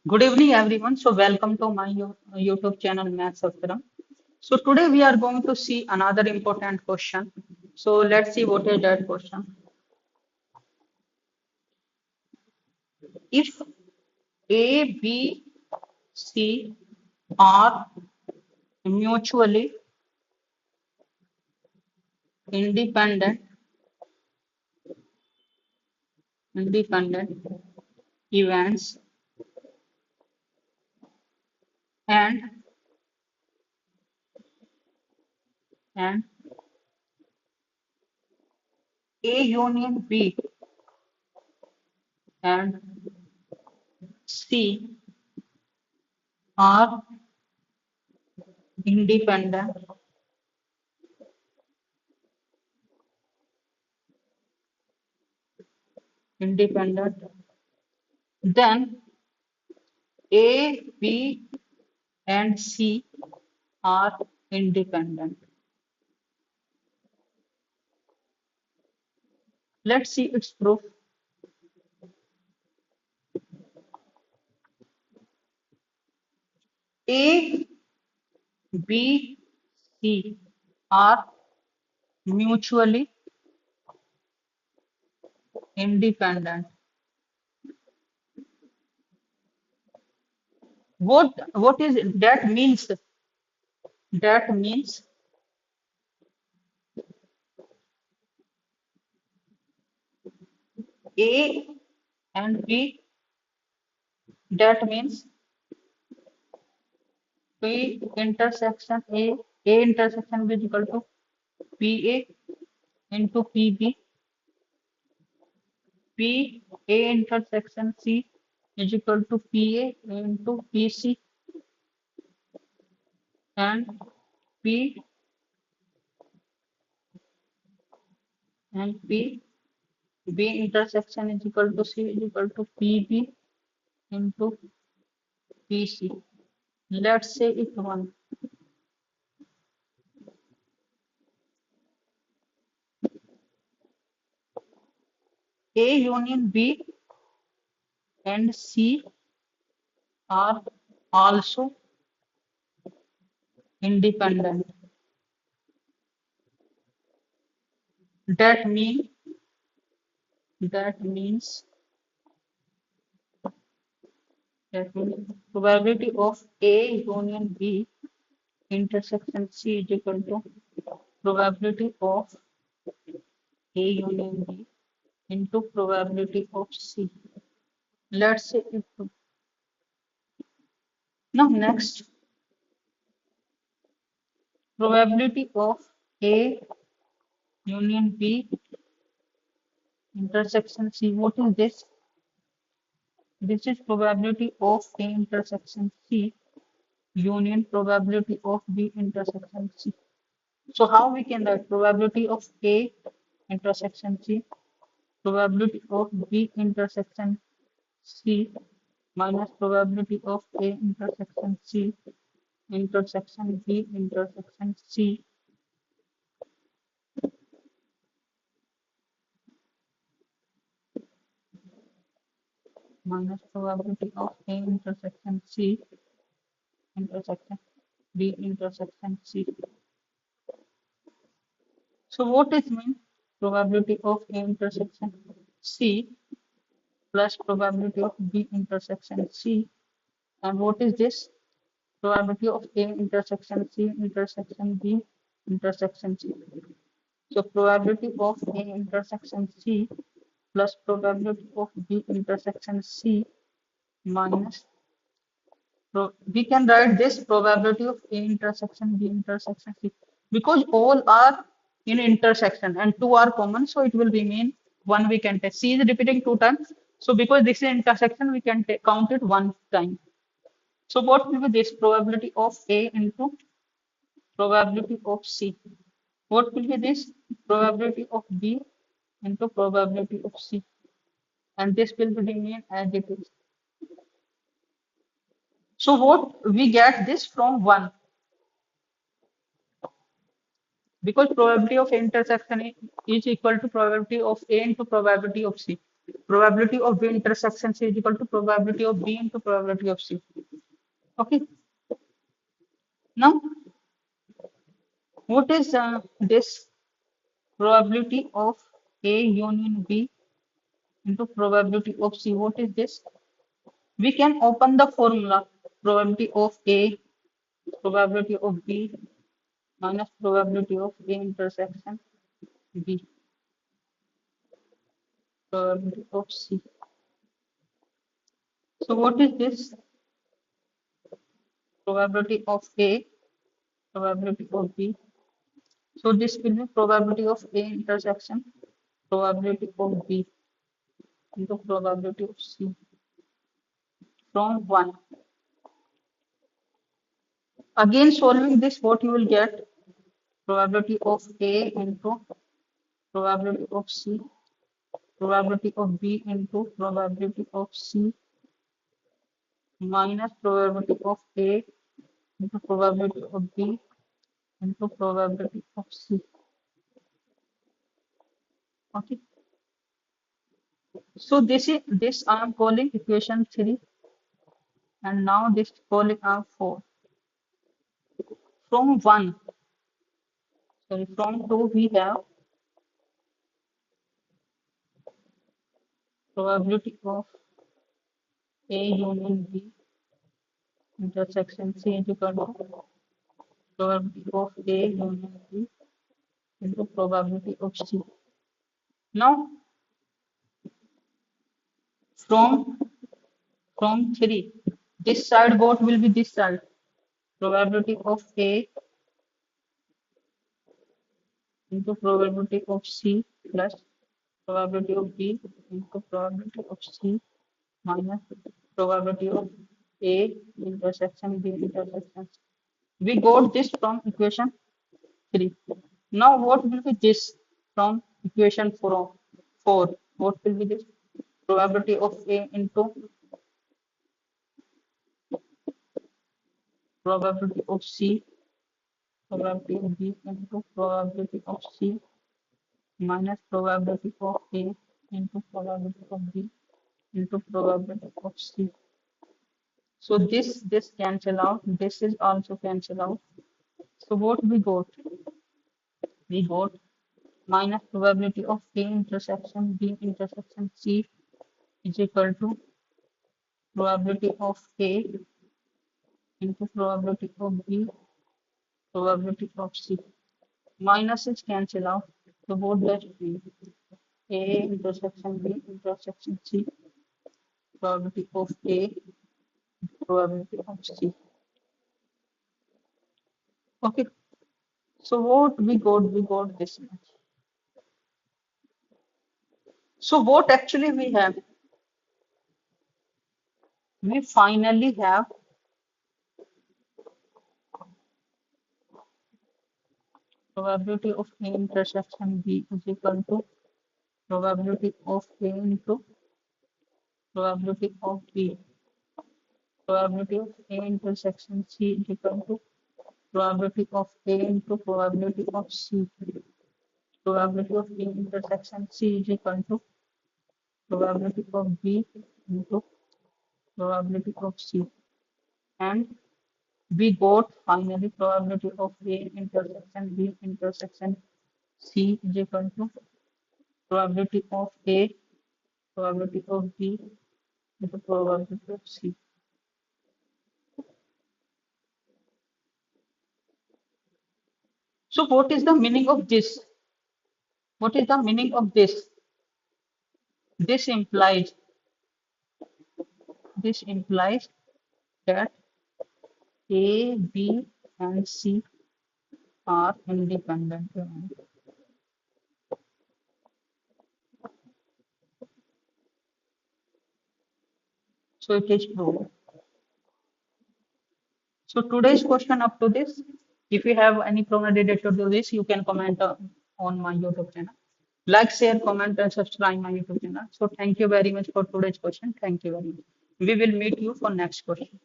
Good evening, everyone. So, welcome to my YouTube channel, Maths Askaram. So, today we are going to see another important question. So, let's see what is that question. If A, B, C are mutually independent, independent events, and and A union B and C are independent, independent, then A, B, and C are independent. Let's see its proof. A, B, C are mutually independent. What is that means? That means A and B. That means P intersection A intersection B is equal to PA into PB. P A intersection C is equal to PA into PC, and P and P B intersection is equal to C is equal to PB into PC. Let's say it one. A union B and C are also independent. That mean that means probability of A union B intersection C is equal to probability of A union B into probability of C. Let's say it. Now next, probability of A union B intersection C. What is this? This is probability of A intersection C union probability of B intersection C. So how we can write probability of A intersection C, probability of B intersection C minus probability of A intersection C intersection B intersection C minus probability of A intersection C intersection B intersection C. So what is mean probability of A intersection C plus probability of B intersection C, and what is this probability of A intersection C intersection B intersection C. So probability of A intersection C plus probability of B intersection C minus we can write this probability of A intersection B intersection C because all are in intersection and two are common, so it will remain one. We can take C is repeating two times, so because this is intersection, we can count it one time. So what will be this probability of A into probability of C? What will be this probability of B into probability of C? And this will remain as it is. So what we get this from 1 because probability of intersection is equal to probability of A into probability of C. Probability of B intersection C is equal to probability of B into probability of C. Okay. Now, what is this probability of A union B into probability of C? What is this? We can open the formula. Probability of A, probability of B minus probability of A intersection B, probability of C. So what is this? Probability of A, probability of B. So this will be probability of A intersection, probability of B into probability of C from 1. Again solving this, what you will get? Probability of A into probability of C, probability of B into probability of C minus probability of A into probability of B into probability of C. Okay. So this I am calling equation 3, and now this calling 4. From 1, sorry, from 2 we have probability of A union B intersection C is equal to probability of A union B into probability of C. Now from 3, this side what will be this side? Probability of A into probability of C plus probability of B into probability of C minus probability of A intersection B intersection C. We got this from equation 3. Now what will be this from equation 4? 4. What will be this? Probability of A into probability of C, probability of B into probability of C minus probability of A into probability of B into probability of C. So this cancel out. This is also cancel out. So what we got? We got minus probability of A intersection B intersection C is equal to probability of A into probability of B, probability of C. Minuses cancel out. So what does it mean? A intersection B intersection C, probability of A, probability of C. Okay. So what we got? We got this much. So what actually we have? We finally have probability of A intersection B is equal to probability of A into probability of B. Probability of A intersection C is equal to probability of A into probability of C. Probability of A intersection C is equal to probability of B into probability of C. And we got finally probability of A intersection B intersection C is equal to probability of A, probability of B into probability of C. So what is the meaning of this? What is the meaning of this? This implies that A, B, and C are independent. So it is proved. So today's question up to this. If you have any problem related to this, you can comment on my YouTube channel. Like, share, comment, and subscribe my YouTube channel. So thank you very much for today's question. Thank you very much. We will meet you for next question.